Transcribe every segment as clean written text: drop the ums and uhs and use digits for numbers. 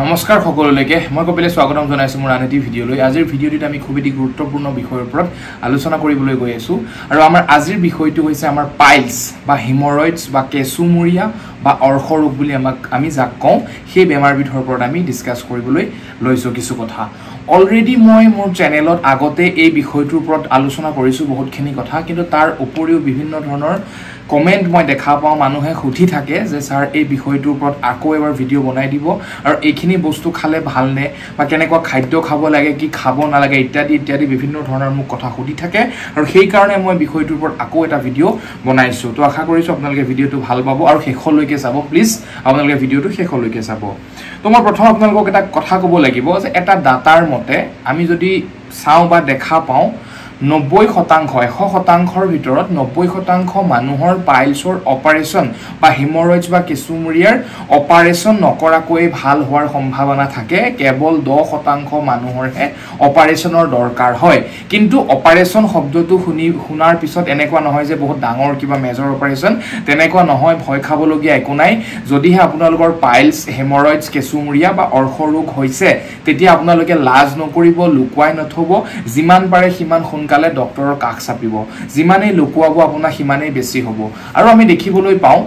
নমস্কাৰ সকলোলৈকে মই কপিলে স্বাগতম জনাইছো মোৰ আনটি ভিডিঅলৈ আজিৰ ভিডিঅটিত আমি খুব এটি গুৰুত্বপূৰ্ণ বিষয়ৰ ওপৰত আলোচনা কৰিবলৈ গৈ আছো আৰু আমাৰ আজিৰ বিষয়টো হৈছে আমাৰ পাইলছ বা হেমৰয়েডছ বা কেঁচুমুৰীয়া বা অৰ্শ ৰোগ বুলি আমি যাক কওঁ সেই বেমাৰবিধৰ ওপৰত আমি ডিসকাস কৰিবলৈ লৈছো কিছু কথা অলৰেডি মই মোৰ চেনেলত আগতে এই বিষয়টোৰ ওপৰত আলোচনা কৰিছো বহুতখিনি কথা কিন্তু তাৰ উপৰিও বিভিন্ন ধৰণৰ কমেন্ট মই দেখা পাওঁ মানুহে খুঁঠি থাকে যে স্যাৰ এই বিষয়টোৰ ওপৰত আকৌ এবাৰ ভিডিও বনাই দিব আৰু এইখিনি বস্তু খালে ভাল নে বা কেনেকুৱা খাদ্য খাব লাগে কি খাব নালাগে ইত্যাদি বিভিন্ন ধৰণৰ মোক কথা খুঁঠি থাকে আৰু সেই কাৰণে মই বিষয়টোৰ ওপৰত আকৌ এটা ভিডিও বনাইছো তো আশা কৰিছো আপোনালোকে ভিডিওটো ভাল পাব আৰু শেষলৈকে চাব প্লিজ আপোনালোকে ভিডিওটো শেষলৈকে চাব তো মই প্ৰথম আপোনালোকক এটা কথা ক'ব লাগিব যে এটা ডাটাৰ মতে আমি যদি চাওঁ বা দেখা পাওঁ 90% ভিতৰত 90% মানুহৰ পাইলছৰ অপাৰেচন বা হেমৰয়েডছ বা কেঁচুমুৰীয়াৰ অপাৰেচন নকৰাকৈ ভাল হোৱাৰ সম্ভাৱনা থাকে কেৱল 10% মানুহৰহে অপাৰেচনৰ দৰকাৰ হয় কিন্তু অপাৰেচন শব্দটো শুনাৰ পিছত এনেকুৱা নহয় যে বহুত ডাঙৰ কিবা মেজৰ অপাৰেচন তেনেকুৱা নহয় ভয় খাবলগীয়া একো নাই যদিহে আপোনালোকৰ পাইলছ হেমৰয়েডছ কেঁচুমুৰীয়া বা অৰ্শ ৰোগ হৈছে তেতিয়া আপোনালোকে লাজ নকৰিব লুকুৱাই নথব যিমান পাৰে সিমান কালে ডক্টৰৰ কাষ চাপিব যিমানেই লুকুৱাব আপোনাৰ সিমানেই বেছি হ'ব আৰু আমি দেখিবলৈ পাওঁ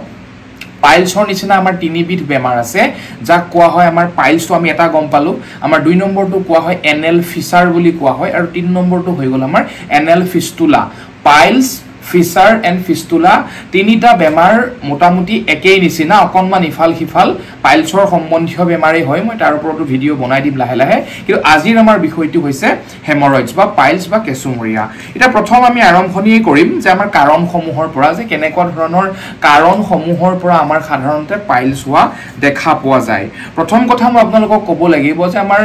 পাইলছৰ নিচিনা আমাৰ তিনিবিধ বেমাৰ আছে যাক কোৱা হয় আমাৰ পাইলছটো আমি এটা গম পালো আমাৰ 2 নম্বৰটো কোৱা হয় এনেল ফিছাৰ বুলি কোৱা হয় আৰু 3 নম্বৰটো হৈ গল আমাৰ এনেল ফিস্তুলা পাইলছ ফিছাৰ এণ্ড ফিস্তুলা তিনিটা বেমাৰ মোটামুটি একেই নিচিনা অকনমান ইফাল সিফাল পাইলছৰ সম্বন্ধীয় বেমাৰেই হয় মই তাৰ ওপৰতো ভিডিও বনাই দিম লাহে লাহে কিন্তু আজিৰ আমাৰ বিষয়টো হৈছে হেমৰয়েডছ বা পাইলছ বা কেঁচুমুৰীয়া এটা প্ৰথম আমি আৰম্ভণিয়ে কৰিম যে আমাৰ কাৰণসমূহৰ পৰা যে কেনেকুৱা ধৰণৰ কাৰণসমূহৰ পৰা আমাৰ সাধাৰণতে পাইলছ হোৱা দেখা পোৱা যায় প্ৰথম কথা মই আপোনালোকক ক'ব লাগিব যে আমাৰ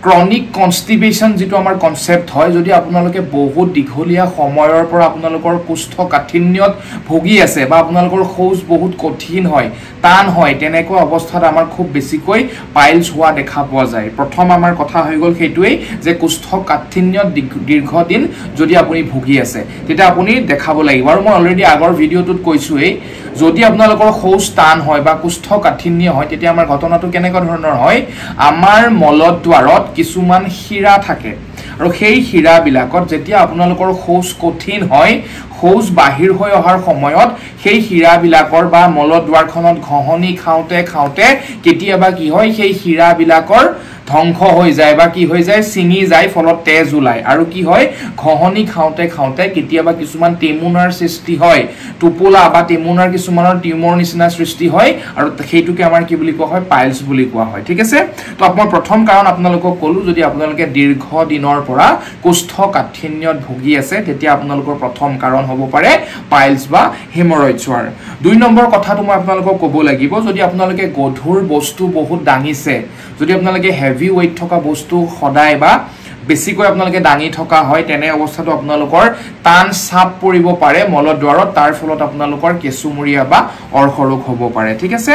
ক্ৰনিক কনষ্টিপেশন যেটো আমাৰ কনসেপ্ট হয় যদি আপোনালোকে বহুত দীঘলীয়া সময়ৰ পৰা আপোনালোকৰ কোষ্ঠকাঠিন্যত ভুগি আছে বা আপোনালোকৰ শৌচ বহুত কঠিন হয় টান হয় তেনেকুৱা অৱস্থাত আমাৰ খুব বেছিকৈ পাইলছ হোৱা দেখা পোৱা যায় প্ৰথম আমাৰ কথা হৈ গল সেইটোৱেই যে কোষ্ঠকাঠিন্যত দীৰ্ঘদিন যদি আপুনি ভুগি আছে তেতিয়া আপুনি দেখাব লাগিব আৰু মই অলৰেডি আগৰ ভিডিওটোত কৈছোৱেই যদি আপোনালোকৰ শৌচ টান হয় বা কোষ্ঠকাঠিন্য হয় তেতিয়া আমাৰ ঘটনাটো কেনেকুৱা ধৰণৰ হয় আমাৰ মলদ্বাৰত কিছুমান শিৰা থাকে আৰু সেই শিৰা বিলাকত যেতিয়া আপোনালোকৰ শৌচ কঠিন হয় শৌচ বাহিৰ হৈ অহাৰ সময়ত সেই শিৰা বিলাকৰ বা মলদ্বাৰখনত ঘহনি খাওঁতে কেতিয়াবা কি হয় সেই শিৰা বিলাকৰ ধ্বংস হৈ যায় বা কি হৈ যায় সিঙি যায় ফলত তেজ ওলায় আৰু কি হয় ঘহনি খাওঁতে কেতিয়াবা কিছুমান টেমুনাৰ সৃষ্টি হয় টুপুলা বা টেমুনাৰ কিছুমানৰ টিউমৰ নিচিনা সৃষ্টি হয় আৰু সেইটোকে আমাৰ কি বুলি কোৱা হয় পাইলছ বুলি কোৱা হয় ঠিক আছে তো মই প্ৰথম কাৰণ আপোনালোকক ক'লো যদি আপোনালোকে দীৰ্ঘ দিনৰ পৰা কোষ্ঠকাঠিন্যত ভুগি আছে তেতিয়া আপোনালোকৰ প্ৰথম কাৰণ হ'ব পাৰে পাইলছ বা হেমৰয়েডছৰ 2 নম্বৰ কথাটো মই আপোনালোকক ক'ব লাগিব যদি আপোনালোকে গধুৰ বস্তু বহুত দাঙিছে যদি আপোনালোকে হেভি ওয়েট থকা বস্তু সদায় বা বেছিকৈ আপোনালোকে দাঙি থকা হয় তেনে অৱস্থাটো আপোনালোকৰ টান চাপ পৰিব পাৰে মলদ্বাৰত তাৰ ফলত আপোনালোকৰ কেঁচুমুৰীয়া বা অৰ্শ ৰোগ হ'ব পাৰে ঠিক আছে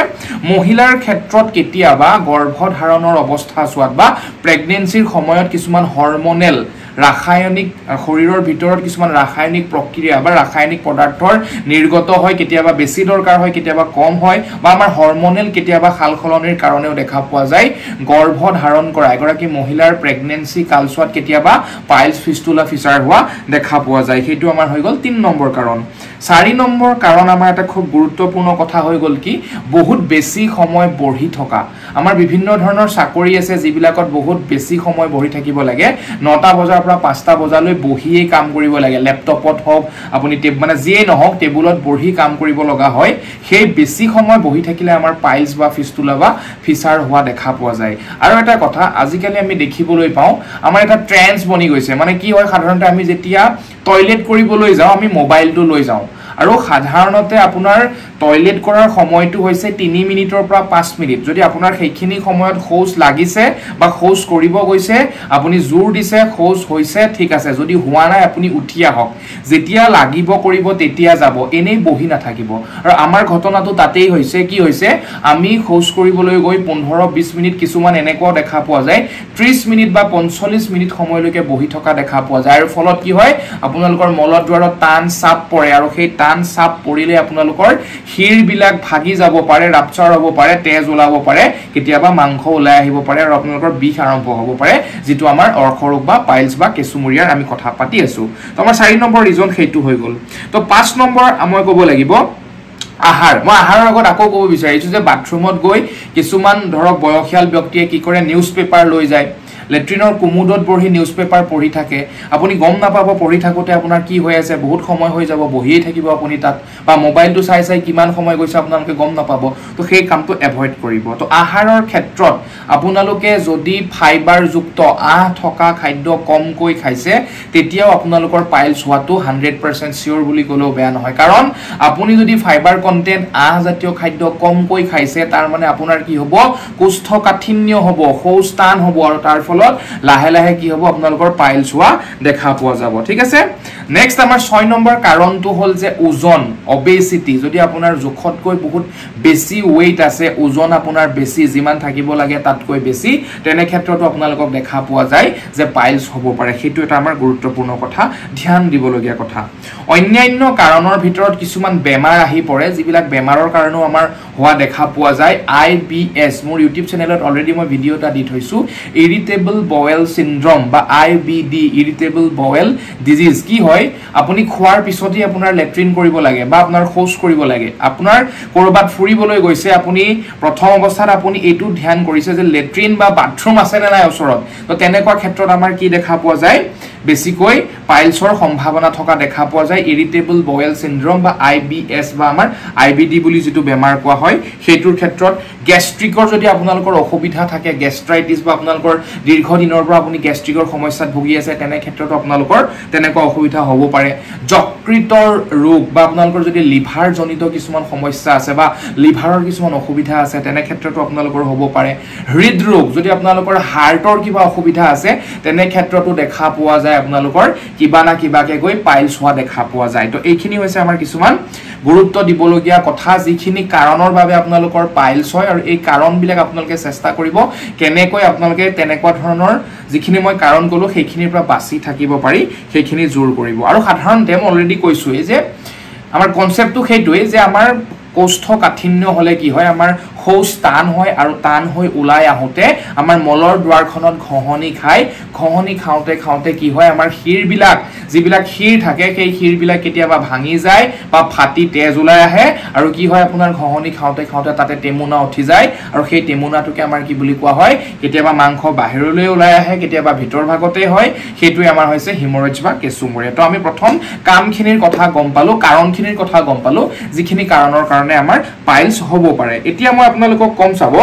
মহিলাৰ ক্ষেত্ৰত কেতিয়াবা গৰ্ভধাৰণৰ অৱস্থা চোৱাত বা প্ৰেগনেন্সিৰ সময়ত কিছুমান হৰমোনেল ৰাসায়নিক শৰীৰৰ ভিতৰত কিছুমান ৰাসায়নিক প্ৰক্ৰিয়া বা ৰাসায়নিক পদাৰ্থৰ নিৰ্গত হয় কেতিয়াবা বেছি দৰকাৰ হয় কেতিয়াবা কম হয় বা আমাৰ হৰমোনেল কেতিয়াবা খালখলনিৰ কাৰণেও দেখা পোৱা যায় গৰ্ভ ধাৰণ কৰা এগৰাকী মহিলাৰ প্ৰেগনেন্সি কালছোৱাত কেতিয়াবা পাইলছ ফিস্তুলা ফিছাৰ হোৱা দেখা পোৱা যায় সেইটো আমাৰ হৈ গল 3 নম্বৰ কাৰণ 4 নম্বৰ কাৰণ আমাৰ এটা খুব গুৰুত্বপূৰ্ণ কথা হৈ গল কি বহুত বেছি সময় বহি থকা আমাৰ বিভিন্ন ধৰণৰ চাকৰি আছে যিবিলাকত বহুত বেছি সময় বহি থাকিব লাগে 9টা বজাৰ পৰা 5টা বজালৈ বহিয়ে কাম কৰিব লাগে ল্যাপটপত হওক আপুনি মানে যিয়ে নহওক টেবুলত বহি কাম কৰিব লগা হয় সেই বেছি সময় বহি থাকিলে আমাৰ পাইলছ বা ফিস্তুলা বা ফিছাৰ হোৱা দেখা পোৱা যায় আৰু এটা কথা আজিকালি আমি দেখিবলৈ পাওঁ আমাৰ এটা ট্ৰেন্ডছ বনি গৈছে মানে কি হয় সাধাৰণতে আমি যেতিয়া টয়লেট কৰিবলৈ যাওঁ আমি মোবাইলটো লৈ যাওঁ আৰু সাধাৰণতে আপোনাৰ টয়লেট কৰাৰ সময়টো হৈছে 3 মিনিটৰ পৰা 5 মিনিট যদি আপোনাৰ সেইখিনি সময়ত শৌচ লাগিছে বা শৌচ কৰিব গৈছে আপুনি জোৰ দিছে শৌচ হৈছে ঠিক আছে যদি হোৱা নাই আপুনি উঠি আহক যেতিয়া লাগিব কৰিব তেতিয়া যাব এনেই বহি নাথাকিব আৰু আমাৰ ঘটনাটো তাতেই হৈছে কি হৈছে আমি শৌচ কৰিবলৈ গৈ 15-20 মিনিট কিছুমান এনেকুৱা দেখা পোৱা যায় 30 মিনিট বা 45 মিনিট সময়লৈকে বহি থকা দেখা পোৱা যায় আৰু ফলত কি হয় আপোনালোকৰ মলদ্বাৰত টান চাপ পৰে আৰু সেই টান চাপ পৰিলে আপোনালোকৰ হিৰবিলাক ভাগি যাব পাৰে ৰাপচাৰ হ'ব পাৰে তেজ ওলাব পাৰে কেতিয়াবা মাংস ওলাই আহিব পাৰে আৰু আপোনালোকৰ বিষ আৰম্ভ হ'ব পাৰে যেটো আমাৰ অৰ্শৰোগ বা পাইলছ বা কেঁচুমুৰীয়াৰ আমি কথা পাতি আছো তো আমাৰ 4 নম্বৰ ৰিজন সেইটো হৈ গ'ল তো 5 নম্বৰ মই ক'ব লাগিব আহাৰ মই আহাৰৰ আগত আকৌ ক'ব বিচাৰিছো যে বাথৰুমত গৈ কিছুমান ধৰক বয়সীয়াল ব্যক্তিয়ে কি কৰে নিউজ পেপাৰ লৈ যায় লেট্ৰিনৰ কুমুদত বহি নিউজ পেপাৰ পঢ়ি থাকে আপুনি গম নাপাব পঢ়ি থাকোতে আপোনাৰ কি হৈ আছে বহুত সময় হৈ যাব বহিয়ে থাকিব আপুনি তাত বা মোবাইলটো চাই কিমান সময় গৈছে আপোনালোকে গম নাপাব তো সেই কামটো এভয়েড কৰিব তো আহাৰৰ ক্ষেত্ৰত আপোনালোকে যদি ফাইবাৰ যুক্ত আহ থকা খাদ্য কমকৈ খাইছে তেতিয়াও আপোনালোকৰ পাইলছ হোৱাটো 100% সিওৰ বুলি ক'লেও বেয়া নহয় কাৰণ আপুনি যদি ফাইবাৰ কন্টেন্ট আহ জাতীয় খাদ্য কমকৈ খাইছে তাৰ মানে আপোনাৰ কি হ'ব কোষ্ঠকাঠিন্য হ'ব শৌচ টান হ'ব আৰু তাৰ লাহে লাহে কি হ'ব আপোনালোকৰ পাইলছ হোৱা দেখা পোৱা যাব ঠিক আছে নেক্সট আমাৰ 6 নম্বৰ কাৰণটো হল যে ওজন অবেসিটি যদি আপোনাৰ জোখতকৈ বহুত বেছি weight আছে ওজন আপোনাৰ বেছি যিমান থাকিব লাগে তাতকৈ বেছি তেনে ক্ষেত্ৰতো আপোনালোকক দেখা পোৱা যায় যে পাইলছ হ'ব পাৰে সেইটো এটা আমাৰ গুৰুত্বপূৰ্ণ কথা ধ্যান দিবলগীয়া কথা অন্যান্য কাৰণৰ ভিতৰত কিছুমান বেমাৰ আহি পৰে যিবিলাক বেমাৰৰ কাৰণেও আমাৰ হোৱা দেখা পোৱা যায় IBS মোৰ YouTube চেনেলত অলৰেডি মই ভিডিও এটা দি থৈছো irritable bowel syndrome বা IBD irritable bowel disease কি হয় আপুনি খোৱাৰ পিছতই আপোনাৰ লেট্ৰিন কৰিব লাগে বা আপোনাৰ শৌচ কৰিব লাগে আপোনাৰ কৰবাত ফুৰিবলৈ গৈছে আপুনি প্ৰথম অৱস্থাত আপুনি এটো ধ্যান কৰিছে যে লেট্ৰিন বা বাথৰুম আছে নে নাই ওচৰত তো তেনেকুৱা ক্ষেত্ৰত আমাৰ কি দেখা পোৱা যায় বেছিকৈ পাইলছৰ সম্ভাৱনা থকা দেখা পোৱা যায় irritable bowel syndrome বা IBS বা আমাৰ IBD বুলি যেটো বেমাৰ কোৱা হয় হেতুৰ ক্ষেত্ৰত গ্যাস্ট্ৰিকৰ যদি আপোনালোকৰ অসুবিধা থাকে গ্যাস্ট্ৰাইটিছ বা আপোনালোকৰ দীৰ্ঘদিনৰ পৰা আপুনি গ্যাস্ট্ৰিকৰ সমস্যাত ভুগি আছে তেনে ক্ষেত্ৰত আপোনালোকৰ তেনেকুৱা অসুবিধা হ'ব পাৰে যকৃতৰ ৰোগ বা আপোনালোকৰ যদি লিভাৰ জনিত কিছুমান সমস্যা আছে বা লিভাৰৰ কিছুমান অসুবিধা আছে তেনে ক্ষেত্ৰতো আপোনালোকৰ হ'ব পাৰে হৃদৰোগ যদি আপোনালোকৰ হাৰ্টৰ কিবা অসুবিধা আছে তেনে ক্ষেত্ৰতো দেখা পোৱা যায় আপোনালোকৰ কিবা না কিবাকে গৈ পাইলছ হোৱা দেখা পোৱা যায় তো এইখিনি হৈছে আমাৰ কিছুমান গুৰুত্ব দিবলগীয়া কথা যিখিনি কাৰণৰ বাবে আপোনালোকৰ পাইলছ হয় আৰু এই কাৰণবিলাক আপোনালোকে চেষ্টা কৰিব কেনেকৈ আপোনালোকে তেনেকুৱা ধৰণৰ যিখিনি মই কাৰণ কলো সেইখিনিৰ পৰা বাছি থাকিব পাৰি সেইখিনি জোৰ কৰিব আৰু সাধাৰণতে মই অলৰেডি কৈছো যে আমাৰ কনসেপ্টটো সেইটোৱে যে আমাৰ কোষ্ঠকাঠিন্য হলে কি হয় আমাৰ শৌচ টান হয় আৰু টান হৈ ওলাই আহোতে আমাৰ মলৰ দুৱাৰখনত ঘহনি খাওঁতে খাওঁতে কি হয় আমাৰ হিৰবিলাক যিবিলাক হিৰ থাকে সেই হিৰবিলাক কেতিয়াবা ভাঙি যায় বা ফাটি তেজ ওলাই আহে আৰু কি হয় আপোনাৰ ঘহনি খাওঁতে তাতে টেমুনা উঠি যায় আৰু সেই টেমুনাটোকে আমাৰ কি বুলি কোৱা হয় কেতিয়াবা মাংস বাহিৰলৈ ওলাই আহে কেতিয়াবা ভিতৰ ভাগতে হয় সেইটোৱে আমাৰ হৈছে হিমৰেজ বা কেঁচুমুৰীয়া তো আমি প্ৰথম কামখিনিৰ কথা গম পালো কাৰণখিনিৰ কথা গম পালো যিখিনি কাৰণৰ কাৰণে আমাৰ পাইলছ হ'ব পাৰে এতিয়া মই আপোনালোকক কম চাব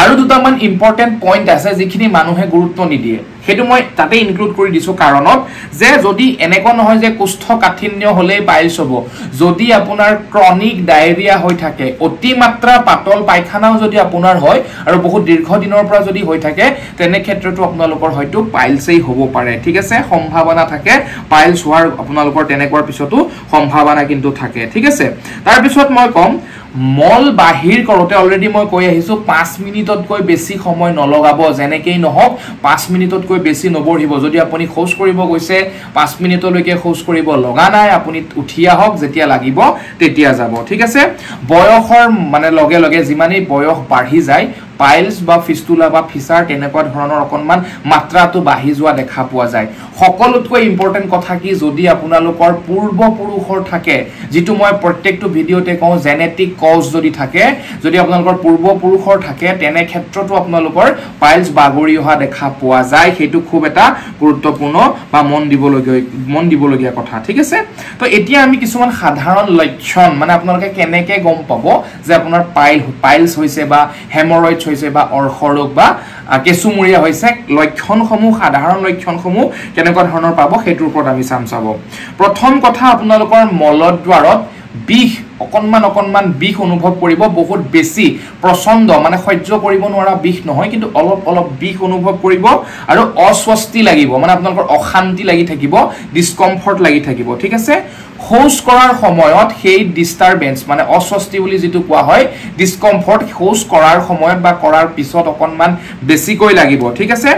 আৰু দুটামান ইম্পৰ্টেন্ট পইণ্ট আছে যিখিনি মানুহে গুৰুত্ব নিদিয়ে হেতু মই তাতে ইনক্লুড কৰি দিছো কাৰণত যে যদি এনেকুৱা নহয় যে কোষ্ঠকাঠিন্য হলে পাইলছ হ'ব যদি আপোনাৰ ক্ৰনিক ডায়েৰিয়া হৈ থাকে অতিমাত্ৰা পাতল পায়খানাও যদি আপোনাৰ হয় আৰু বহুত দীৰ্ঘদিনৰ পৰা যদি হৈ থাকে তেনে ক্ষেত্ৰতো আপোনালোকৰ হয়তো পাইলছই হ'ব পাৰে ঠিক আছে সম্ভাৱনা থাকে পাইলছ হোৱাৰ আপোনালোকৰ তেনেকুৱাৰ পিছতো সম্ভাৱনা কিন্তু থাকে ঠিক আছে তাৰ পিছত মই কম মল বাহিৰ কৰোতে অলৰেডি মই কৈ আহিছো 5 মিনিটতকৈ বেছি সময় নলগাব যেনেকৈ নহওক 5 মিনিটতকৈ বেছি নবঢ়িব যদি আপুনি খোজ কৰিব গৈছে 5 মিনিটলৈকে খোজ কৰিব লগা নাই আপুনি উঠি আহক যেতিয়া লাগিব তেতিয়া যাব ঠিক আছে বয়সৰ মানে লগে লগে যিমানেই বয়স বাঢ়ি যায় পাইলছ বা ফিস্টুলা বা ফিচাৰ তেনেকুৱা ধৰণৰ অকনমান মাত্ৰাটো বাঢ়ি যোৱা দেখা পোৱা যায় সকলোতকৈ ইম্পৰ্টেন্ট কথা কি যদি আপোনালোকৰ পূৰ্বপুৰুষৰ থাকে যেটো মই প্ৰত্যেকটো ভিডিওতে কওঁ জেনেটিক কজ যদি থাকে যদি আপোনালোকৰ পূৰ্বপুৰুষৰ থাকে তেনে ক্ষেত্ৰতো আপোনালোকৰ পাইলছ বাগৰি অহা দেখা পোৱা যায় হেতু খুব এটা গুৰুত্বপূৰ্ণ বা মন দিবলগীয়া কথা ঠিক আছে তো এতিয়া আমি কিছুমান সাধাৰণ লক্ষণ মানে আপোনালোকে কেনেকে গম পাব যে আপোনাৰ পাইলছ হৈছে বা হেমৰয়েড হৈছে বা অৰ্শৰোগ বা কেঁচুমুৰীয়া হৈছে লক্ষণসমূহ সাধাৰণ লক্ষণসমূহ কেনেকুৱা ধৰণৰ পাব হেতুৰ ওপৰত আমি চাব প্ৰথম কথা আপোনালোকৰ মলদ্বাৰত বিষ অকনমান বিষ অনুভৱ কৰিব বহুত বেছি প্ৰচণ্ড মানে সহ্য কৰিব নোৱাৰা বিষ নহয় কিন্তু অলপ বিষ অনুভৱ কৰিব আৰু অস্বস্তি লাগিব মানে আপোনালোকৰ অশান্তি লাগি থাকিব ডিসকমফৰ্ট লাগি থাকিব ঠিক আছে শৌচ কৰাৰ সময়ত সেই ডিস্টাৰবেন্স মানে অস্বস্তি বুলি যেটো কোৱা হয় ডিসকমফৰ্ট শৌচ কৰাৰ সময়ত বা কৰাৰ পিছত অকনমান বেছিকৈ লাগিব ঠিক আছে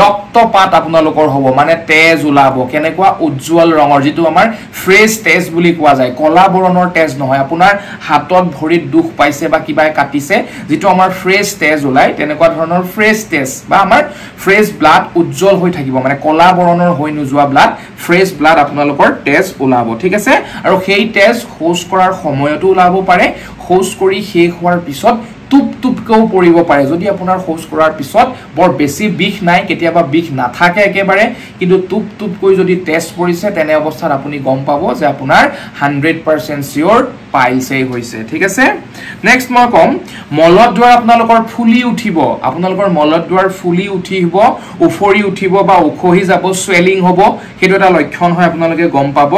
ৰক্তপাত আপোনালোকৰ হ'ব মানে তেজ ওলাব কেনেকুৱা উজ্জ্বল ৰঙৰ যেটো আমাৰ ফ্ৰেছ তেজ বুলি কোৱা যায় কলা বৰণৰ তেজ নহয় আপোনাৰ হাতত ভৰিত দুখ পাইছে বা কিবা কাটিছে যেটো আমাৰ ফ্ৰেছ তেজ ওলাই তেনেকুৱা ধৰণৰ ফ্ৰেছ তেজ বা আমাৰ ফ্ৰেছ ব্লাড উজ্জ্বল হৈ থাকিব মানে কলা বৰণৰ হৈ নোযোৱা ব্লাড ফ্ৰেছ ব্লাড আপোনালোকৰ তেজ ওলাব ঠিক আছে আৰু সেই তেজ শৌচ কৰাৰ সময়তো ওলাব পাৰে শৌচ কৰি শেষ হোৱাৰ পিছত টুপকেও পৰিব পাৰে যদি আপোনাৰ শৌচ কৰাৰ পিছত বৰ বেছি বিষ নাই কেতিয়াবা বিষ নাথাকে একেবাৰে কিন্তু টুপকৈ যদি তেজ পৰিছে তেনে অৱস্থাত আপুনি গম পাব যে আপোনাৰ 100% সিওৰ পাইলছই হৈছে ঠিক আছে নেক্সট মই কম মলদ্বাৰ আপোনালোকৰ ফুলি উঠিব আপোনালোকৰ মলদ্বাৰ ফুলি উঠিব উফৰি উঠিব বা উখহি যাব সোয়েলিং হ'ব হেতু এটা লক্ষণ হয় আপোনালোকে গম পাব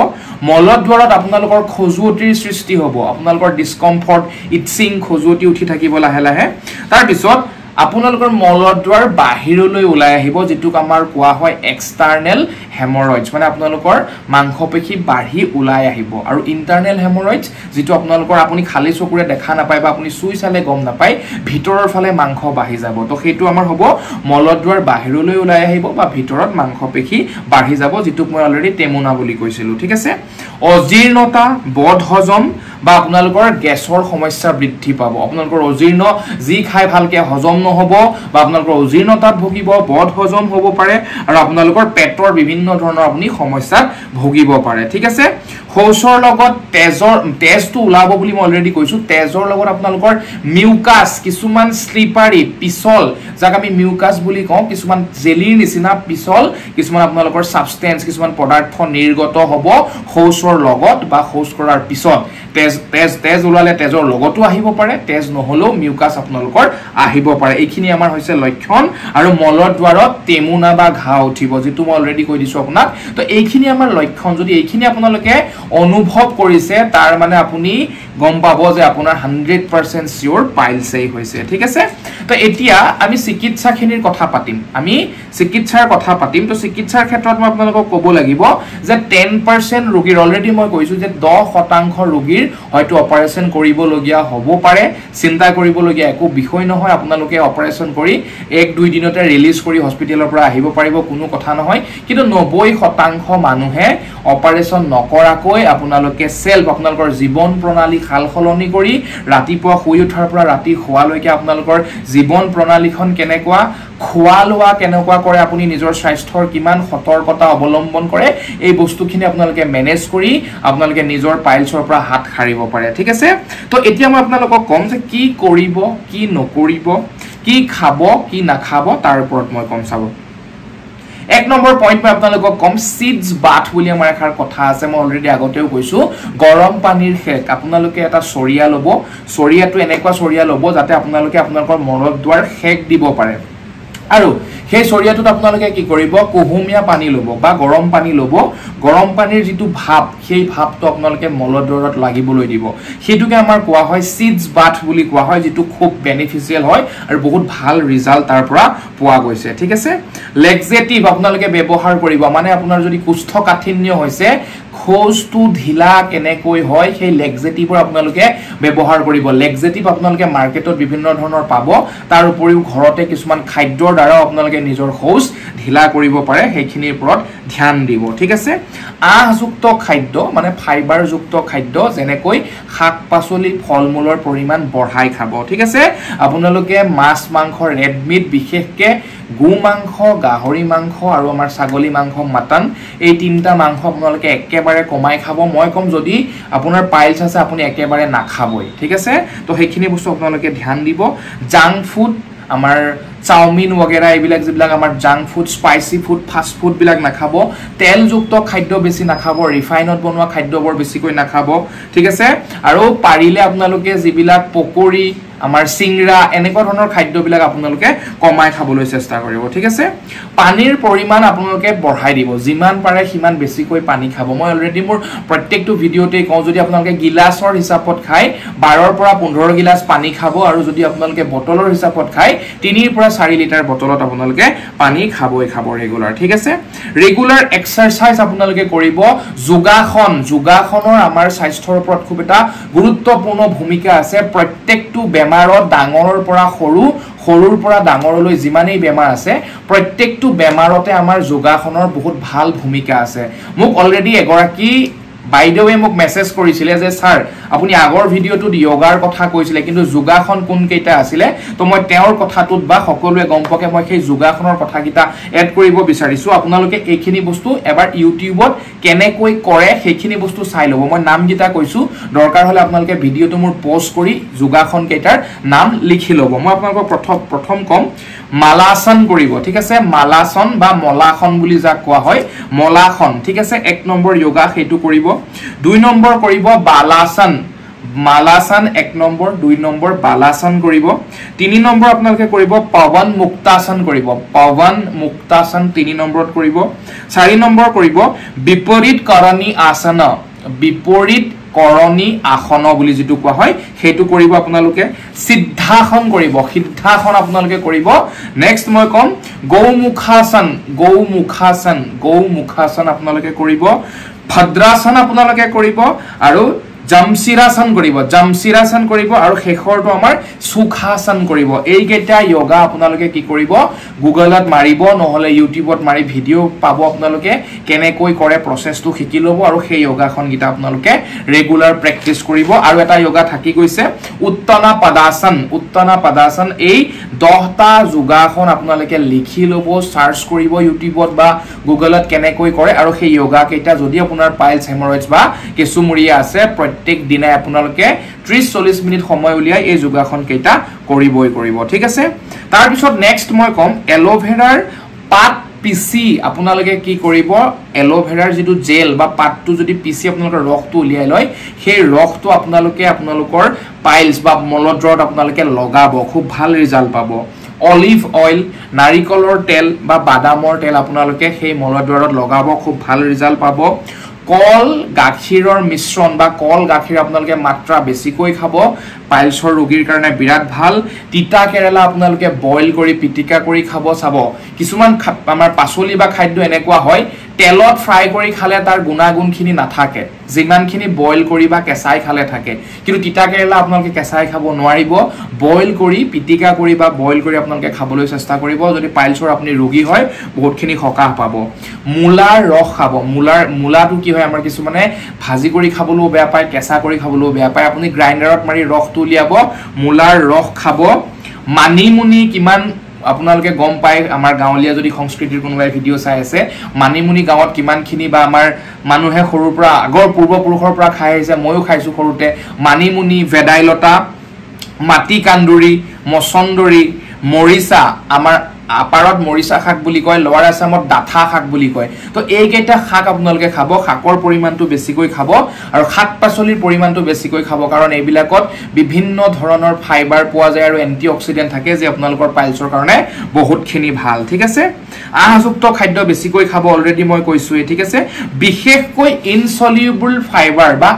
মলদ্বাৰত আপোনালোকৰ খজুৱতিৰ সৃষ্টি হ'ব আপোনালোকৰ ডিসকমফৰ্ট ইটচিং খজুৱতি উঠি থাকিব লাহে লাহে তাৰ পিছত আপোনালোকৰ মলদ্বাৰ বাহিৰলৈ ওলাই আহিব যেটুক আমাৰ কোৱা হয় এক্সটাৰ্নেল হেমৰয়েডছ মানে আপোনালোকৰ মাংসপেশী বাঢ়ি ওলাই আহিব আৰু ইন্টাৰনেল হেমৰয়েডছ যেটো আপোনালোকৰ আপুনি খালি চকুৰে দেখা নাপায় বা আপুনি সুই চালে গম নাপায় ভিতৰৰ ফালে মাংস বাঢ়ি যাব তো হেতু আমাৰ হ'ব মলদ্বাৰ বাহিৰলৈ ওলাই আহিব বা ভিতৰত মাংসপেশী বাঢ়ি যাব যেটুক মই অলৰেডি টেমুনা বুলি কৈছিলো ঠিক আছে অজীৰ্ণতা বদহজম বা আপোনালোকৰ গেছৰ সমস্যা বৃদ্ধি পাব আপোনালোকৰ অজীৰ্ণ যি খাই ভালকে হজম নহব বা আপোনালোকৰ অজীৰ্ণতাত ভুগিব বদহজম হ'ব পাৰে আৰু আপোনালোকৰ পেটৰ বিভিন্ন ধৰণৰ আপুনি সমস্যাত ভুগিব পাৰে ঠিক আছে শৌচৰ লগত তেজটো ওলাব বুলি মই অলৰেডি কৈছো তেজৰ লগত আপোনালোকৰ মিউকাস কিছুমান স্লিপাৰী পিছল যাক আমি মিউকাস বুলি কওঁ কিছুমান জেলিৰ নিচিনা পিছল কিছুমান আপোনালোকৰ সাবষ্টেন্স কিছুমান পদাৰ্থ নিৰ্গত হ'ব শৌচৰ লগত বা শৌচ কৰাৰ পিছত তেজ ওলালে তেজৰ লগতো আহিব পাৰে তেজ নহলেও মিউকাস আপোনালোকৰ আহিব পাৰে এইখিনি আমাৰ হৈছে লক্ষণ আৰু মলদ্বাৰত টেমুনা বা ঘা উঠিব যেটো মই অলৰেডি কৈ দিছো আপোনাক তো এইখিনি আমাৰ লক্ষণ যদি এইখিনি আপোনালোকে অনুভৱ কৰিছে তাৰ মানে আপুনি গম পাব যে আপোনাৰ 100% সিওৰ পাইলছই হৈছে ঠিক আছে তো এতিয়া আমি চিকিৎসাখিনিৰ কথা পাতিম আমি চিকিৎসাৰ কথা পাতিম তো চিকিৎসাৰ ক্ষেত্ৰত মই আপোনালোকক ক'ব লাগিব যে 10% ৰোগীৰ অলৰেডি মই কৈছো যে 10% ৰোগীৰ হয়তো অপাৰেশন কৰিবলগীয়া হ'ব পাৰে চিন্তা কৰিবলগীয়া একো বিষয় নহয় আপোনালোকে অপাৰেশন কৰি 1-2 দিনতে ৰিলিজ কৰি হস্পিটেলৰ পৰা আহিব পাৰিব কোনো কথা নহয় কিন্তু 90% মানুহে অপাৰেশন নকৰাকৈ আপোনালোকে সেলফ আপোনালোকৰ জীৱন প্ৰণালী খালখলনি কৰি ৰাতিপুৱা শুই উঠাৰ পৰা ৰাতি খোৱালৈকে আপোনালোকৰ জীৱন প্ৰণালীখন কেনেকুৱা খোৱা লোৱা কেনেকুৱা কৰে আপুনি নিজৰ স্বাস্থ্যৰ কিমান সতৰ্কতা অৱলম্বন কৰে এই বস্তুখিনি আপোনালোকে মেনেজ কৰি আপোনালোকে নিজৰ পাইলছৰ পৰা হাত খাৰিব পাৰে ঠিক আছে তো এতিয়া মই আপোনালোকক কম যে কি কৰিব কি নকৰিব কি খাব কি নাখাব তাৰ ওপৰত মই কম চাব এক নম্বৰ পইণ্ট মই আপোনালোকক কম সিডস বাথ বুলি আমাৰ এখাৰ কথা আছে মই অলৰেডি আগতেও কৈছো গৰম পানীৰ খেক আপোনালোকে এটা সৰিয়া লব সৰিয়াটো এনেকুৱা সৰিয়া লব যাতে আপোনালোকে আপোনালোকৰ মলদ্বাৰ খেক দিব পাৰে আৰু সেই সৰিয়াটোত আপোনালোকে কি কৰিব কুহুমীয়া পানী লব বা গৰম পানী লব গৰম পানীৰ যেটো ভাপ সেই ভাপটো আপোনালোকে মলদ্বাৰত লাগিবলৈ দিব হেতুকে আমাৰ কোৱা হয় সিডস বাথ বুলি কোৱা হয় যেটো খুব বেনিফিচিয়াল হয় আৰু বহুত ভাল ৰিজাল্ট তাৰ পৰা পোৱা গৈছে ঠিক আছে লেক্সেটিভ আপোনালোকে ব্যৱহাৰ কৰিব মানে আপোনাৰ যদি কুষ্ঠকাঠিন্য হৈছে খোজটো ঢিলা কেনেকৈ হয় সেই লেক্সেটিভৰ আপোনালোকে ব্যৱহাৰ কৰিব লেক্সেটিভ আপোনালোকে মাৰ্কেটত বিভিন্ন ধৰণৰ পাব তাৰ উপৰিও ঘৰতে কিছুমান খাদ্যৰ দ্বাৰা আপোনালোকে নিজৰ খোজ ঢিলা কৰিব পাৰে সেইখিনিৰ ওপৰত ধ্যান দিব ঠিক আছে আহযুক্ত খাদ্য মানে ফাইবাৰযুক্ত খাদ্য যেনেকৈ শাক পাচলি ফলমূলৰ পৰিমাণ বঢ়াই খাব ঠিক আছে আপোনালোকে মাছ মাংস ৰেড মিট বিশেষকে গু মাংস গাহৰি মাংস আৰু আমাৰ ছাগলী মাংস মাটন এই তিনটা মাংস আপোনালোকে একেবাৰে কমাই খাব মই কম যদি আপোনাৰ পাইলছ আছে আপুনি একেবাৰে নাখাবই ঠিক আছে তো সেইখিনি বস্তু আপোনালোকে ধ্যান দিব জাংক ফুড আমাৰ চাওমিন वगैरह এইবিলাক যিবিলাক আমাৰ junk food spicy food fast food বিলাক নাখাব তেলযুক্ত খাদ্য বেছি নাখাব ৰিফাইনত বনোৱা খাদ্যবোৰ বেছিকৈ নাখাব ঠিক আছে আৰু পাৰিলে আপোনালোকে যিবিলাক পকৰি আমাৰ সিংৰা এনেকুৱা ধৰণৰ খাদ্যবিলাক আপোনালোকে কমাই খাবলৈ চেষ্টা কৰিব ঠিক আছে পানীৰ পৰিমাণ আপোনালোকে বঢ়াই দিব যিমান পাৰে সিমান বেছিকৈ পানী খাব মই অলৰেডি মোৰ প্ৰত্যেকটো ভিডিওতে কওঁ যদি আপোনালোকে গিলাসৰ হিচাপত খায় 12 ৰ পৰা 15 গিলাস পানী খাব আৰু যদি আপোনালোকে বটলৰ হিচাপত খায় 3 ৰ পৰা 4 লিটাৰ বটলত আপোনালোকে পানী খাবই খাব ৰেগুলাৰ ঠিক আছে ৰেগুলাৰ এক্সাৰসাইজ আপোনালোকে কৰিব যোগাসনৰ আমাৰ স্বাস্থ্যৰ ওপৰত খুব এটা গুৰুত্বপূৰ্ণ ভূমিকা আছে প্ৰত্যেকটো বেমাৰত ডাঙৰৰ পৰা সৰুৰ পৰা ডাঙৰলৈ যিমানেই বেমাৰ আছে প্ৰত্যেকটো বেমাৰতে আমাৰ যোগাসনৰ বহুত ভাল ভূমিকা আছে মোক অলৰেডি এগৰাকী বাইদেৱে মোক মেসেজ কৰিছিলে যে স্যাৰ আপুনি আগৰ ভিডিওটোত যোগাৰ কথা কৈছিলে কিন্তু যোগাসন কোন কেইটা আছিল তো মই তেওঁৰ কথাটোত বা সকলোৱে গম পকে মই সেই যোগাসনৰ কথাকিটা এড কৰিব বিচাৰিছো আপোনালোকে এইখিনি বস্তু এবাৰ ইউটিউবত কেনেকৈ কৰে সেইখিনি বস্তু চাই লব মই নামকিটা কৈছো দৰকাৰ হলে আপোনালোকে ভিডিওটো মোৰ পোষ্ট কৰি যোগাসন কেইটাৰ নাম লিখি লব মই আপোনালোকক প্ৰথম কম মালাসন কৰিব ঠিক আছে মালাসন বা মলাসন বুলি যাক কোৱা হয় মলাসন ঠিক আছে 1 নম্বৰ যোগা হেতু কৰিব 2 নম্বৰ কৰিব বালাসন মালাসন 1 নম্বৰ 2 নম্বৰ বালাসন কৰিব 3 নম্বৰ আপোনালোকে কৰিব পवन মুক্তাসন কৰিব পवन মুক্তাসন 3 নম্বৰত কৰিব 4 নম্বৰ কৰিব বিপৰীত কৰণী আসন বিপৰীত কৰণী আসন বুলি যেটো কোৱা হয় হেতু কৰিব আপোনালোকে সিদ্ধাসন কৰিব সিদ্ধাসন আপোনালোকে কৰিব নেক্সট মই কম গৌমুখাসন আপোনালোকে কৰিব ভদ্ৰাসন আপোনালোকে কৰিব আৰু জামশিৰাসন কৰিব আৰু শেষৰটো আমাৰ সুখাসন কৰিব এই কেইটা যোগা আপোনালোকে কি কৰিব গুগলত মাৰিব নহলে ইউটিউবত মাৰি ভিডিও পাব আপোনালোকে কেনেকৈ কৰে প্ৰসেসটো শিকি লব আৰু সেই যোগাসন গিটা আপোনালোকে ৰেগুলাৰ প্ৰেক্টিস কৰিব আৰু এটা যোগা থাকি গৈছে উত্তনা পদাসন এই 10টা যোগাসন আপোনালোকে লিখি লব সাৰ্চ কৰিব ইউটিউবত বা গুগলত কেনেকৈ কৰে আৰু সেই যোগা কেইটা যদি আপোনাৰ পাইলছ হেমৰেজ বা কেচুমুৰিয়া আছে প্ৰত্যেক দিনাই আপোনালোকে 30-40 মিনিট সময় উলিয়াই এই যোগাসন কেইটা কৰিব ঠিক আছে তাৰ পিছত নেক্সট মই কম এলোভেৰাৰ পাত পিচি আপোনালোকে কি কৰিব এলোভেৰাৰ যেটো জেল বা পাতটো যদি পিচি আপোনালোকে ৰসটো উলিয়াই লয় সেই ৰসটো আপোনালোকৰ পাইলছ বা মলদ্ৰত আপোনালোকে লগাব খুব ভাল ৰিজাল্ট পাব অলিভ অইল নাৰিকলৰ তেল বা বাদামৰ তেল আপোনালোকে সেই মলদ্বাৰত লগাব খুব ভাল ৰিজাল্ট পাব কল গাখীৰৰ মিশ্ৰণ বা কল গাখীৰ আপোনালোকে মাত্ৰা বেছিকৈ খাব পাইলছৰ ৰোগীৰ কাৰণে বিৰাট ভাল তিতা কেৰেলা আপোনালোকে বইল কৰি পিটিকা কৰি খাব চাব কিছুমান আমাৰ পাচলি বা খাদ্য এনেকুৱা হয় তেলত ফ্ৰাই কৰি খালে তাৰ গুণাগুণখিনি নাথাকে যিমানখিনি বইল কৰি বা কেঁচাই খালে থাকে কিন্তু তিতা কেৰেলা আপোনালোকে কেঁচাই খাব নোৱাৰিব বইল কৰি পিটিকা কৰি বা বইল কৰি আপোনালোকে খাবলৈ চেষ্টা কৰিব যদি পাইলছৰ আপুনি ৰোগী হয় বহুতখিনি সকাহ পাব মূলাৰ ৰস খাব মূলাটো কি হয় আমাৰ কিছুমানে ভাজি কৰি খাবলৈও বেয়া পায় কেঁচা কৰি খাবলৈও বেয়া পায় আপুনি গ্ৰাইণ্ডাৰত মাৰি ৰসটো উলিয়াব মূলাৰ ৰস খাব মানিমুনি কিমান আপোনালোকে গম পায় আমাৰ গাঁৱলীয়া যদি সংস্কৃতিৰ কোনোবাই ভিডিও চাই আছে মানিমুনি গাঁৱত কিমানখিনি বা আমাৰ মানুহে সৰুৰ পৰা আগৰ পূৰ্বপুৰুষৰ পৰা খাই আহিছে ময়ো খাইছো সৰুতে মানিমুনি ভেদাইলতা মাটি কান্দুৰি মছন্দৰী মৰিচা আমাৰ আপাৰত মৰিচা শাক বুলি কয় লোৱাৰ আসামত ডাঠা শাক বুলি কয় তো এই কেইটা শাক আপোনালোকে খাব শাকৰ পৰিমাণটো বেছিকৈ খাব আৰু শাক পাচলিৰ পৰিমাণটো বেছিকৈ খাব কাৰণ এইবিলাকত বিভিন্ন ধৰণৰ ফাইবাৰ পোৱা যায় আৰু এন্টিঅক্সিডেন্ট থাকে যে আপোনালোকৰ পাইলছৰ কাৰণে বহুতখিনি ভাল ঠিক আছে আহযুক্ত খাদ্য বেছিকৈ খাব অলৰেডি মই কৈছো ঠিক আছে বিশেষকৈ ইনসলিউবল ফাইবাৰ বা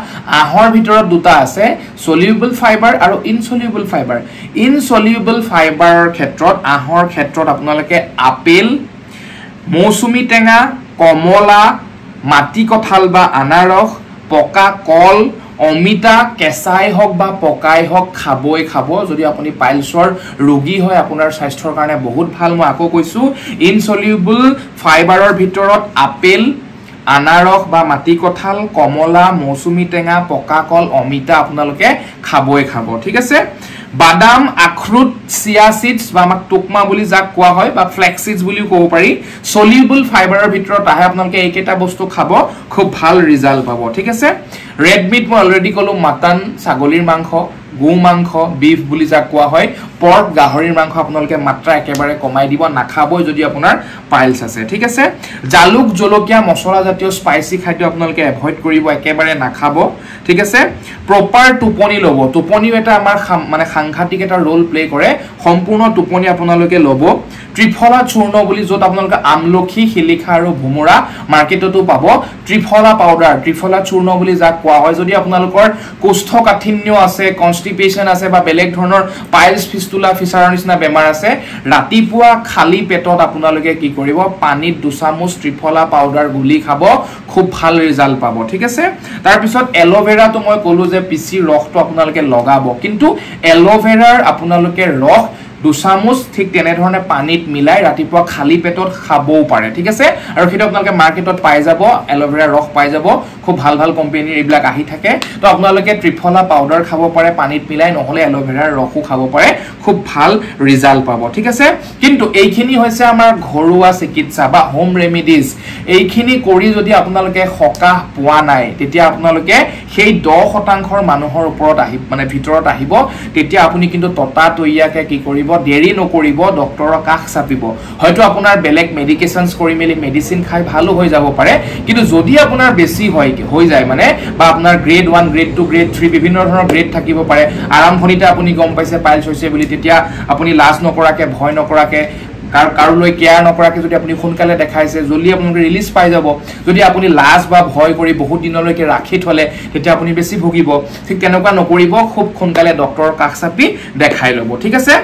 আহৰ ভিতৰত দুটা আছে সলিউবল ফাইবাৰ আৰু ইনসলিউবল ফাইবাৰৰ ক্ষেত্ৰত আহৰ ক্ষেত্ৰত আপোনালোকে আপেল মৌসুমী টেঙা কমলা মাটি কঁঠাল বা আনাৰস পকা কল অমিতা কেঁচাই হওক বা পকাই হওক খাব যদি আপুনি পাইলছৰ ৰোগী হয় আপোনাৰ স্বাস্থ্যৰ কাৰণে বহুত ভাল মই আকৌ কৈছো ইনসলিউবল ফাইবাৰৰ ভিতৰত আপেল আনাৰস বা মাটি কঁঠাল কমলা মৌসুমী টেঙা পকা কল অমিতা আপোনালোকে খাব ঠিক আছে বাদাম আখৰুট চিয়া সিডস বা আমাক টুকমা বুলি যাক কোৱা হয় বা ফ্লেক্স সিডস বুলিও ক'ব পাৰি সলিউবল ফাইবাৰৰ ভিতৰত আহে আপোনালোকে এইকেইটা বস্তু খাব খুব ভাল ৰিজাল্ট পাব ঠিক আছে ৰেড মিট মই অলৰেডি ক'লো মাটন ছাগলীৰ মাংস গো মাংস বিফ বুলি যাক কোৱা হয় পৰ্ক গাহৰিৰ মাংস আপোনালোকে মাত্ৰা একেবাৰে কমাই দিব নাখাবই যদি আপোনাৰ পাইলছ আছে ঠিক আছে জালুক জলকীয়া মছলা জাতীয় স্পাইসি খাদ্য আপোনালোকে এভয়েড কৰিব একেবাৰে নাখাব ঠিক আছে প্ৰপাৰ টোপনি লব টোপনিও এটা আমাৰ মানে সাংঘাতিক এটা ৰোল প্লে কৰে সম্পূৰ্ণ টোপনি আপোনালোকে লব ত্ৰিফলা চূৰ্ণ বুলি যত আপোনালোকে আমলখি শিলিখা আৰু ভুমুৰা মাৰ্কেটতো পাব ত্ৰিফলা পাউডাৰ ত্ৰিফলা চূৰ্ণ বুলি যাক কোৱা হয় যদি আপোনালোকৰ কোষ্ঠকাঠিন্য আছে কনষ্টিপেশন আছে বা বেলেগ ধৰণৰ পাইলছ ফিস্তুলা ফিচাৰৰ নিচিনা বেমাৰ আছে ৰাতিপুৱা খালি পেটত আপোনালোকে কি কৰিব পানীত 2 চামুচ ত্ৰিফলা পাউডাৰ গুলি খাব খুব ভাল ৰিজাল্ট পাব ঠিক আছে তাৰ পিছত এলোভেৰা তো মই কলো যে পিচি ৰসটো আপোনালোকে লগাব কিন্তু এলোভেৰাৰ আপোনালোকে ৰস 2 চামুচ ঠিক তেনে ধৰণে পানীত মিলাই ৰাতিপুৱা খালি পেটত খাবও পাৰে ঠিক আছে আৰু সেইটো আপোনালোকে মাৰ্কেটত পাই যাব এলোভেৰা ৰস পাই যাব খুব ভাল ভাল কোম্পানীৰ এইবিলাক আহি থাকে তো আপোনালোকে ত্ৰিফলা পাউডাৰ খাব পাৰে পানীত মিলাই নহলে এলোভেৰাৰ ৰসও খাব পাৰে খুব ভাল ৰিজাল্ট পাব ঠিক আছে কিন্তু এইখিনি হৈছে আমাৰ ঘৰুৱা চিকিৎসা বা হোম ৰেমেডিজ এইখিনি কৰি যদি আপোনালোকে সকাহ পোৱা নাই তেতিয়া আপোনালোকে সেই 10% মানুহৰ ওপৰত আহি মানে ভিতৰত আহিব তেতিয়া আপুনি কিন্তু ততা তৈয়াকে কি কৰিব দেৰি নকৰিব ডক্টৰৰ কাষ চাপিব হয়তো আপোনাৰ বেলেগ মেডিকেশনস কৰি মেলি মেডিসিন খাই ভালো হৈ যাব পাৰে কিন্তু যদি আপোনাৰ বেছি হৈ যায় মানে বা আপোনাৰ গ্ৰেড 1 গ্ৰেড 2 গ্ৰেড 3 বিভিন্ন ধৰণৰ গ্ৰেড থাকিব পাৰে আৰম্ভণিতে আপুনি গম পাইছে পাইলছ হৈছে বুলি তেতিয়া আপুনি লাজ নকৰাকে ভয় নকৰাকে কাৰলৈ কেয়াৰ নকৰাকে যদি আপুনি সোনকালে দেখাইছে জলদি আপোনাক ৰিলিজ পাই যাব যদি আপুনি লাজ বা ভয় কৰি বহুত দিনলৈকে ৰাখি থলে তেতিয়া আপুনি বেছি ভুগিব ঠিক তেনেকুৱা নকৰিব খুব সোনকালে ডক্টৰৰ কাষ চাপি দেখাই লব ঠিক আছে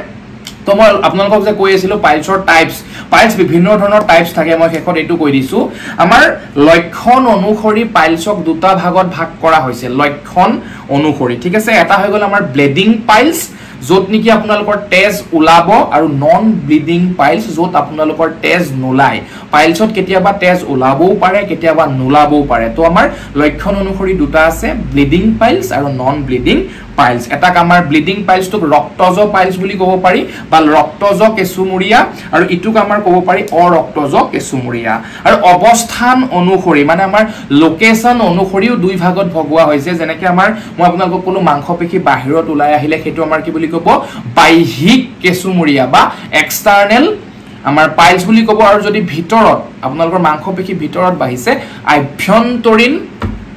তো মই আপোনালোকক যে কৈ আছিল পাইলছৰ টাইপস পাইলছ বিভিন্ন ধৰণৰ টাইপস থাকে মই শেষত এটো কৈ দিছো আমাৰ লক্ষণ অনুসৰি পাইলছক দুটা ভাগত ভাগ কৰা হৈছে লক্ষণ অনুসৰি ঠিক আছে এটা হৈ গল আমাৰ ব্লিডিং পাইলছ যত নেকি আপোনালোকৰ তেজ উলাব আৰু নন ব্লিডিং পাইলছ যত আপোনালোকৰ তেজ নোলাই পাইলছত কেতিয়াবা তেজ উলাবও পাৰে কেতিয়াবা নোলাবও পাৰে তো আমাৰ লক্ষণ অনুসৰি দুটা আছে ব্লিডিং পাইলছ আৰু নন ব্লিডিং পাইলছ এটা আমাৰ ব্লিডিং পাইলছটো ৰক্তজ পাইলছ বুলি ক'ব পাৰি বা ৰক্তজ কেঁচুমুৰীয়া আৰু ইটুক আমাৰ ক'ব পাৰি অৰক্তজ কেঁচুমুৰীয়া আৰু অৱস্থান অনুসৰি মানে আমাৰ লোকেশন অনুসৰিও দুই ভাগত ভগোৱা হৈছে যেনেকৈ আমাৰ মই আপোনালোকক কোনো মাংসপেশী বাহিৰত ওলাই আহিলে সেইটো আমাৰ কি বুলি ক'ব বাহ্যিক কেঁচুমুৰীয়া বা এক্সটাৰ্নেল আমাৰ পাইলছ বুলি ক'ব আৰু যদি ভিতৰত আপোনালোকৰ মাংসপেশী ভিতৰত বাহিছে আভ্যন্তৰীণ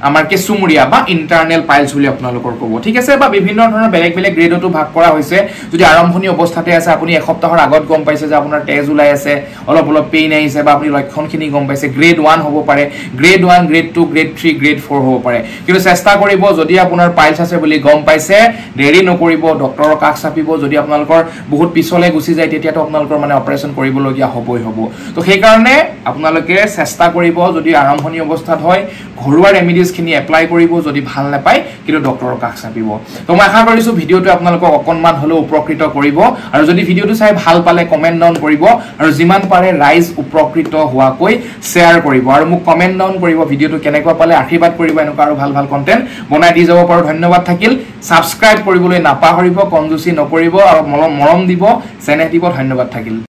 আমাৰ কেঁচুমুৰীয়া বা ইন্টাৰনেল পাইলছ বুলি আপোনালোকৰ ক'ব ঠিক আছে বা বিভিন্ন ধৰণৰ বেলেগ বেলেগ গ্ৰেডতো ভাগ কৰা হৈছে যদি আৰম্ভণি অৱস্থাতে আছে আপুনি এসপ্তাহৰ আগত গম পাইছে যে আপোনাৰ তেজ ওলাই আছে অলপ অলপ পেইন আহিছে বা আপুনি লক্ষণখিনি গম পাইছে গ্ৰেড 1 হ'ব পাৰে গ্ৰেড 1 গ্ৰেড 2 গ্ৰেড 3 গ্ৰেড 4 হ'ব পাৰে কিন্তু চেষ্টা কৰিব যদি আপোনাৰ পাইলছ আছে বুলি গম পাইছে দেৰি নকৰিব ডক্টৰৰ কাষ চাপিব যদি আপোনালোকৰ বহুত পিছলে গুচি যায় তেতিয়াতো আপোনালোকৰ মানে অপাৰেচন কৰিবলগীয়া হ'বই হ'ব তো সেই কাৰণে আপোনালোকে চেষ্টা কৰিব যদি আৰম্ভণি অৱস্থাত হয় ঘৰুৱা ৰেমেডিজ খিনি এপ্লাই কৰিব যদি ভাল নাপায় কিন্তু ডক্টৰৰ কাষ চাপিব তো মই আশা কৰিছো ভিডিওটো আপোনালোকক অকনমান হলো উপকৃত কৰিব আৰু যদি ভিডিওটো চাই ভাল পালে কমেন্ট ডাউন কৰিব আৰু যিমান পাৰে ৰাইজ উপকৃত হোৱাকৈ শেয়াৰ কৰিব আৰু মোক কমেন্ট ডাউন কৰিব ভিডিওটো কেনেকুৱা পালে আশীৰ্বাদ কৰিব এনেকুৱা আৰু ভাল ভাল কন্টেন্ট বনাই দি যাব পাৰো ধন্যবাদ থাকিল সাবস্ক্ৰাইব কৰিবলৈ নাপাহৰিব কনজুচি নকৰিব আৰু মৰম দিব চেনেহ দিব ধন্যবাদ থাকিল